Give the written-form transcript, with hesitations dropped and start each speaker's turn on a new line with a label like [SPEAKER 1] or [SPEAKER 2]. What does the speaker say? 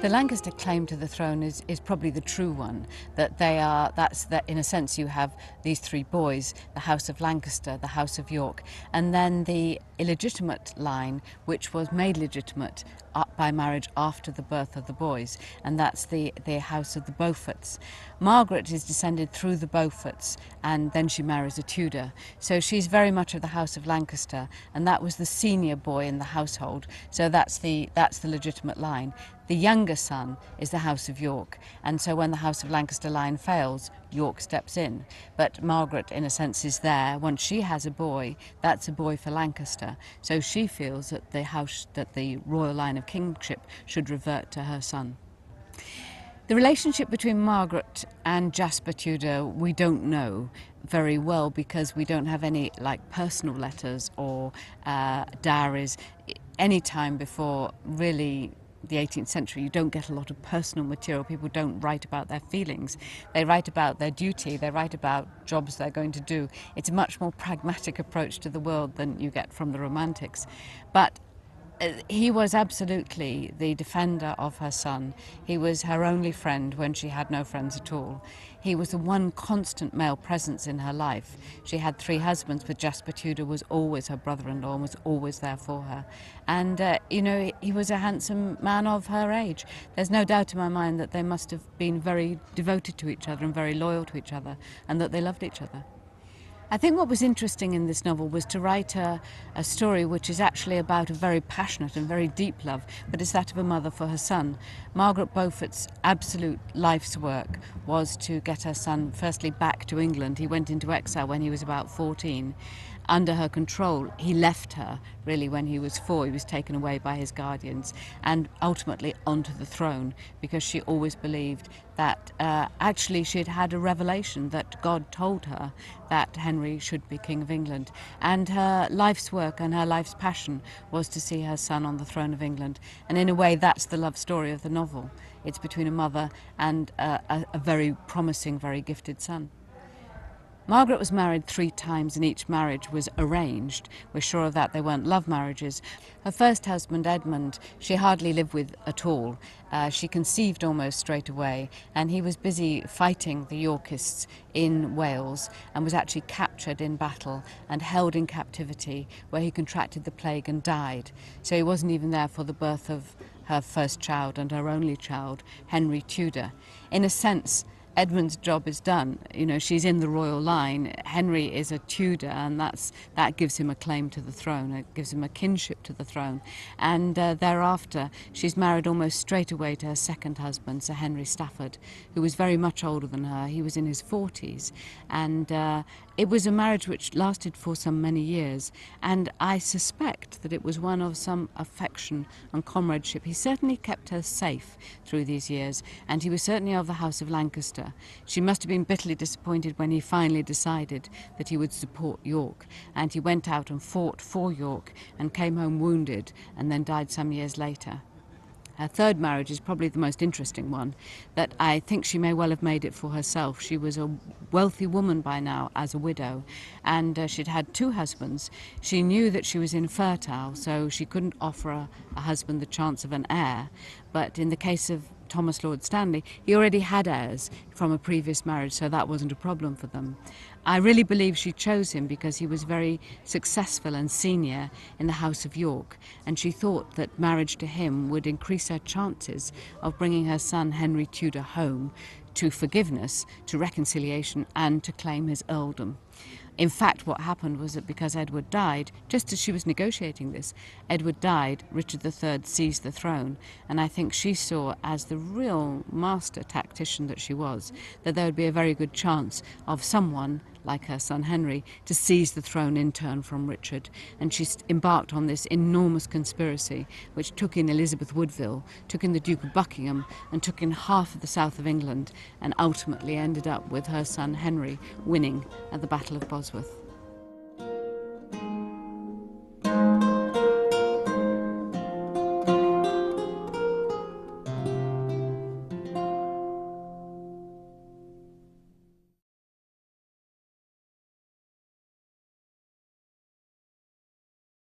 [SPEAKER 1] The Lancaster claim to the throne is probably the true one, that in a sense you have these three boys, the House of Lancaster, the House of York, and then the illegitimate line, which was made legitimate by marriage after the birth of the boys, and that's the House of the Beauforts. Margaret is descended through the Beauforts, and then she marries a Tudor. So she's very much of the House of Lancaster, and that was the senior boy in the household, so that's the legitimate line. The younger son is the House of York, and so when the House of Lancaster line fails, York steps in. But Margaret, in a sense, is there. Once she has a boy, that's a boy for Lancaster. So she feels that the royal line of kingship should revert to her son. The relationship between Margaret and Jasper Tudor, we don't know very well because we don't have any personal letters or diaries. Any time before really the 18th century, you don't get a lot of personal material. People don't write about their feelings. They write about their duty. They write about jobs they're going to do. It's a much more pragmatic approach to the world than you get from the Romantics. But he was absolutely the defender of her son. He was her only friend when she had no friends at all. He was the one constant male presence in her life. She had three husbands, but Jasper Tudor was always her brother-in-law and was always there for her. And, he was a handsome man of her age. There's no doubt in my mind that they must have been very devoted to each other and very loyal to each other, and that they loved each other. I think what was interesting in this novel was to write a story which is actually about a very passionate and very deep love, but it's that of a mother for her son. Margaret Beaufort's absolute life's work was to get her son firstly back to England. He went into exile when he was about 14. Under her control, he left her really when he was 4. He was taken away by his guardians and ultimately onto the throne because she always believed that actually she had had a revelation that God told her that Henry should be King of England. And her life's work and her life's passion was to see her son on the throne of England. And in a way, that's the love story of the novel. It's between a mother and a very promising, very gifted son. Margaret was married 3 times and each marriage was arranged. We're sure of that. They weren't love marriages. Her first husband, Edmund, she hardly lived with at all. She conceived almost straight away, and he was busy fighting the Yorkists in Wales and was actually captured in battle and held in captivity where he contracted the plague and died. So he wasn't even there for the birth of her first child and her only child, Henry Tudor. In a sense, Edmund's job is done. She's in the royal line. Henry is a Tudor, and that gives him a claim to the throne. It gives him a kinship to the throne. And thereafter, she's married almost straight away to her second husband, Sir Henry Stafford, who was very much older than her. He was in his 40s. And it was a marriage which lasted for some many years. And I suspect that it was one of some affection and comradeship. He certainly kept her safe through these years, and he was certainly of the House of Lancaster. She must have been bitterly disappointed when he finally decided that he would support York, and he went out and fought for York and came home wounded and then died some years later. Her third marriage is probably the most interesting one, that I think she may well have made it for herself. She was a wealthy woman by now as a widow, and she'd had 2 husbands. She knew that she was infertile, so she couldn't offer a husband the chance of an heir. But in the case of Thomas Lord Stanley, he already had heirs from a previous marriage, so that wasn't a problem for them. I really believe she chose him because he was very successful and senior in the House of York, and she thought that marriage to him would increase her chances of bringing her son Henry Tudor home to forgiveness, to reconciliation, and to claim his earldom. In fact, what happened was that because Edward died, just as she was negotiating this, Edward died, Richard III seized the throne, and I think she saw, as the real master tactician that she was, that there would be a very good chance of someone, like her son Henry, to seize the throne in turn from Richard. And she embarked on this enormous conspiracy, which took in Elizabeth Woodville, took in the Duke of Buckingham, and took in half of the south of England, and ultimately ended up with her son Henry winning at the Battle of Bosworth.